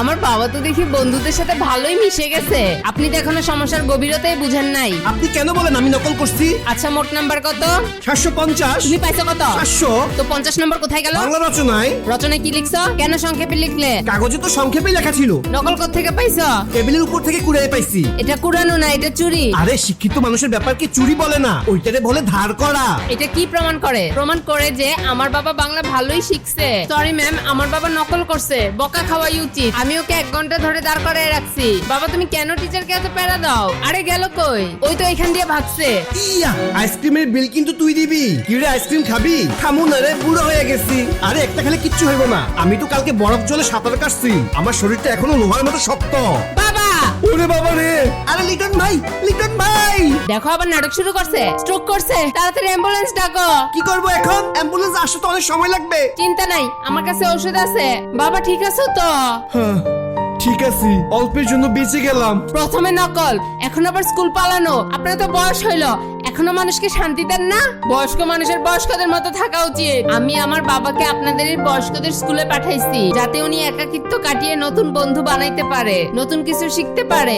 আমার বাবা তো দেখি বন্ধুদের সাথে ভালোই মিশে গেছে। আপনি তো এখনো সমস্যার গভীরতাই বুঝেন নাই। আপনি কেন বলেন আমি নকল করছি? আচ্ছা, মোট নাম্বার কত? 750। তুমি পাইছো কত? 500। তো 50 নম্বর কোথায় গেল? বাংলা রচনায়। রচনায় কি লিখছো? কেন সংক্ষেপে লিখলে? কাগজে তো সংক্ষেপেই লেখা ছিল। নকল কোথা থেকে পাইছো? টেবিলের উপর থেকে কুড়িয়ে পাইছি। এটা কুড়ানো না, এটা চুরি। আরে শিক্ষিত মানুষের ব্যাপারকে চুরি বলে না, ওইটারে বলে ধার করা। এটা কি প্রমাণ করে? প্রমাণ করে যে আমার বাবা বাংলা ভালোই শিখছে। সরি ম্যাম, আমার বাবা নকল করছে, বকা খাওয়াই উচিত। আমি ওকে 1 ঘন্টা ধরে দাঁড় করায় রাখছি। বাবা তুমি কেন টিচারকে এত প্যারা দাও? আরে গেল কই? ওই তো এখান দিয়ে ভাগছে। ইয়া, আইসক্রিমের বিল কিন্তু তুই দিবি। কি রে, আইসক্রিম খাবি? খামু না রে, বুড়ো হয়ে গেছি। আরে একটা খেলে কিচ্ছু হইব না। আমি তো কালকে বরফ জলে সাঁতার কাটছি, আমার শরীরটা এখনো লোহার মতো শক্ত। বাবা! ওরে বাবা রে! আরে লিটন ভাই, লিটন ভাই! দেখো আবার নাটক শুরু করছে, স্ট্রোক করছে। তাড়াতাড়ি অ্যাম্বুলেন্স ডাকো। কি করব এখন? অ্যাম্বুলেন্স আসতে তো অনেক সময় লাগবে। চিন্তা নাই, আমার কাছে ঔষধ আছে। বাবা ঠিক আছো তো? হ্যাঁ, ঠিক আছে, অল্পের জন্য বেঁচে গেলাম। প্রথমে নকল, এখন আবার স্কুল পালানো। আপনার তো বয়স হইলো, এখনো মানুষকে শান্তি দেন না? বয়স্ক মানুষের বয়স্কদের মতো থাকা উচিত। আমি আমার বাবাকে আপনাদের এই বয়স্কদের স্কুলে পাঠাইছি, যাতে উনি একাকিত্ব কাটিয়ে নতুন বন্ধু বানাইতে পারে, নতুন কিছু শিখতে পারে।